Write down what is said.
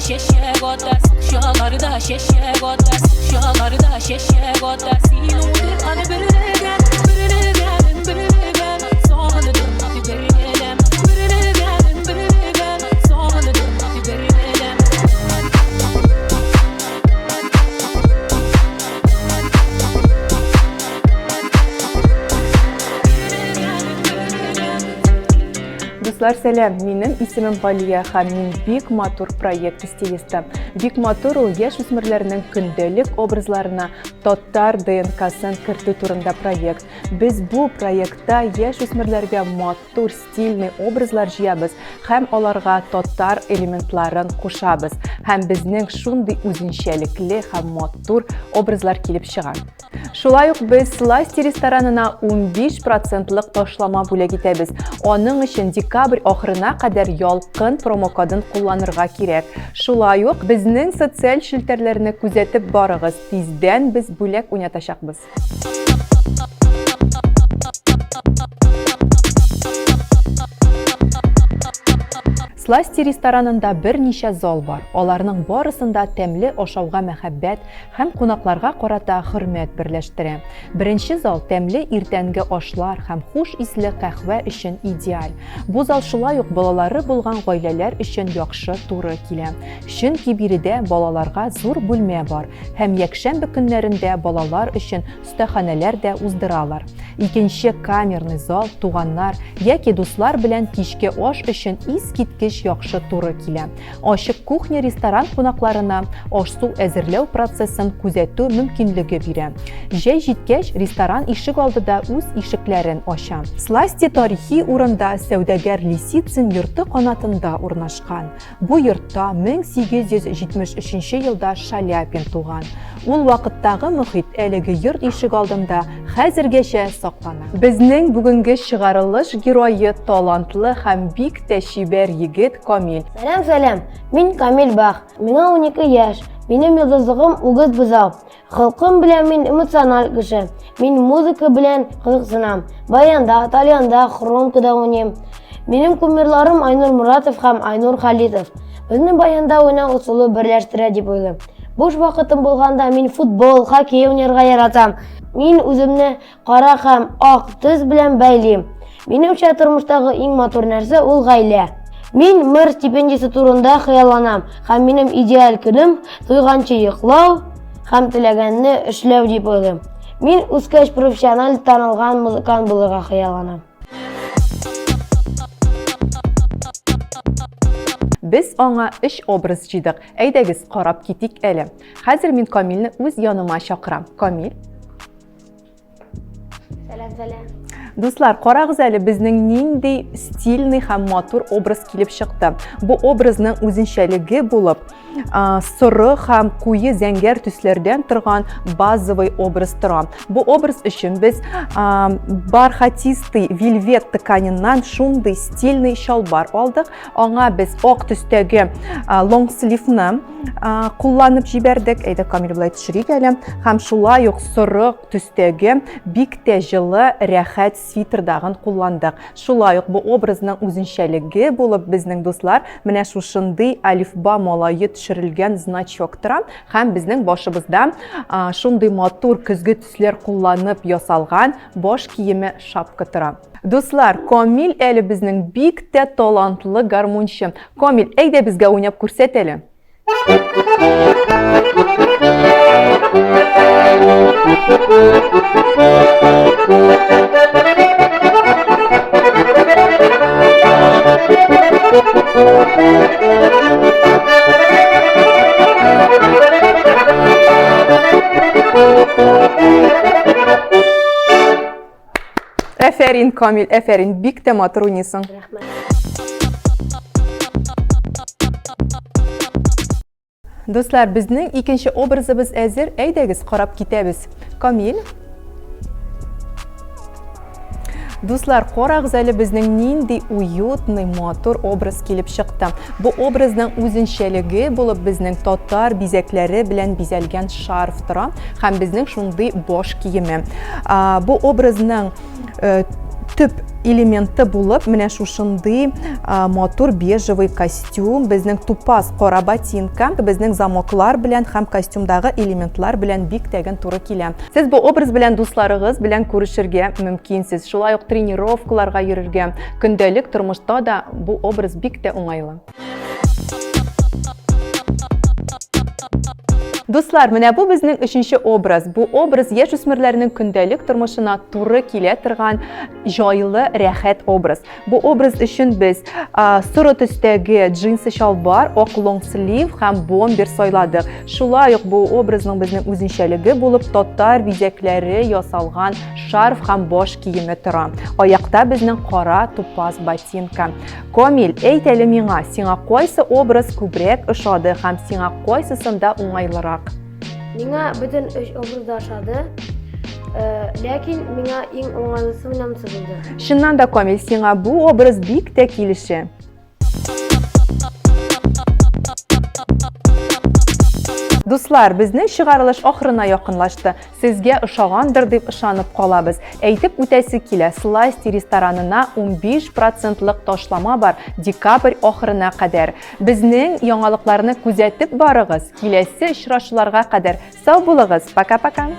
şeşek otas, şalarda şeşek otas, şalarda şeşek otas. İnudur hani birine gel, birine gel, birine gel. Soğanıdır hadi birine gel, birine gel, birine gel. Soğanıdır hadi birine gel. Dostlar selam, benim ismim Galiya һәм мин Бик Матур проект стилисты. Бик Матур ул яшь үсмерләрнең көндәлек образларына татар ДНК-сын кертү турында проект. Без бу проектта яшь үсмерләргә матур, стильный образлар җыябыз һәм аларга татар элементларын кушабыз. Һәм безнең шундый үзенчәлекле һәм матур образлар килеп чыга. Шулай ук без Сласти ресторанына 15% ташлама бүләк итәбез. Аның өчен декабрь ахырына кадәр ялкын промокодын кулланырга кирәк. Шулай ук безнең социаль шелтәрләрне күзәтеп барыгыз. Тиздән без бүләк уйнатачакбыз. Сласти ресторанында берничә зал бар. Аларның барысында тәмле ашауга мәхәббәт һәм кунакларга карата хөрмәт берләштерә. Беренче зал тәмле иртәнге ашлар һәм хуш исле кахвә өчен идеаль. Бу зал шулай ук балалары булган гаиләләр өчен яхшы туры килә. Чөнки биредә балаларга зур бүлмә бар һәм якшәмбе көннәрендә балалар өчен остаханәләр дә уздыралар. Икенче камерный зал туганнар яки дуслар белән кичке аш өчен искиткеч яхшы туры килә. Ачык кухня ресторан кунакларына аш-су әзерләү процессын күзәтү мөмкинлеге бирә. Җәй җиткәч, ресторан ишек алдында үз ишекләрен ача. Сласти тарихи урында сәүдәгәр Лисицин йорты канатында урнашкан. Бу йортта 1873 елда Шаляпин туган. Ул вакыттагы мөхит әлеге йорт ишек алдында хәзергәчә саклана. Безнең бүгенге чыгарылыш герое талантлы һәм бик тә чибәр егет Камил. Сәлам, мин Камил Бах. Миңа 12 яшь. Минем йолдызлыгым Угыз Бызау. Халкым белән мин эмоциональ кеше. Мин музыка белән кызыксынам. Баянда, тальянда, хромкада уйныйм. Минем кумирларым Айнур Муратов һәм Айнур Халитов. Безне баянда уйнау усулы берләштерә дип уйлыйм. Буш вакытым булганда мин футбол, хоккей уйнарга яратам. Мин үземне кара һәм ак төс белән бәйлим. Минемчә тормыштагы иң матур нәрсә ул гаилә. Мин мэр стипендиясе турында хыялланам һәм минем идеаль көнем туйганчы йоклау һәм теләгәнне эшләү дип уйлыйм. Мин үскәч профессиональ танылган музыкант булырга хыялланам. Без аңа 3 образ җыйдык. Әйдәгез, карап китик әле. Хәзер мин Камилне үз яныма чакырам. Камил. Сәлам. Дуслар, карагыз әле, безнең нинди стильный һәм матур образ килеп чыкты. Бу образның үзенчәлеге булып, соры һәм куе зәңгәр төсләрдән торган базовый образ тора. Бу образ өчен без бархатистый вельвет тканеннан шундый стильный шалбар алдык. Аңа без ак төстәге long sleeve-ны кулланып җибәрдек. Әйдә, Камил, булай төшерик әле. Һәм шулай ук соры төстәге бик тә җылы, рәхәт свитердагын кулландык. Шулай ук бу образның үзенчәлеге булып, безнең дуслар менә шушындый алифба малайы төшерелгән значок тора һәм безнең башыбызда шундый матур көзге төсләр кулланып ясалган баш киеме шапка тора. Дуслар, Камил әле безнең бик тә талантлы гармунчы. Камил, әйдә безгә уйнап күрсәт әле. Әфәрин, Камил, әфәрин, бик тә матур уйныйсың. Дуслар, безнең икенче образыбыз әзер. Әйдәгез, карап китәбез. Камил. Дуслар, карагыз әле, безнең нинди уютный, матур образ килеп чыкты. Бу образның үзенчәлеге булып безнең татар бизәкләре белән бизәлгән шарф тора һәм безнең шундый баш киеме. Бу образның төп элементы булып, менә шушындый матур бежевый костюм, безнең тупас кара ботинка, безнең замоклар белән һәм костюмдагы элементлар белән бик тәген туры килә. Сез бу образ белән дусларыгыз белән күрешергә мөмкинсез. Шулай ук тренировкаларга йөрергә, көндәлек тормышта да бу образ бик тә уңайлы. Дуслар, менә бу безнең өченче образ. Бу образ яшь үсмерләрнең көндәлек тормышына туры килә торган җайлы, рәхәт образ. Бу образ өчен без соры төстәге джинсы чалбар, ак long sleeve һәм бомбер сайладык. Шулай ук бу образның безнең үзенчәлеге булып татар бизәкләре ясалган шарф һәм баш киеме тора. Аякта безнең кара тупас ботинка. Камил, әйт әле миңа, сиңа кайсы образ күбрәк ошады һәм сиңа кайсысында уңайлырак? Миңа бөтен 3 образ да ошады. Ләкин миңа иң уңайлысы менәмсе булды. Чыннан да, Камил, сиңа бу образ бик тә килешә. Дуслар, безнең чыгарылыш ахырына якынлашты. Сезгә ошагандыр дип ышанып калабыз. Әйтеп үтәсе килә, Сласти ресторанына 15% ташлама бар декабрь ахырына кадәр. Безнең яңалыкларны күзәтеп барыгыз. Киләсе очрашуларга кадәр сау булыгыз. Пока-пока.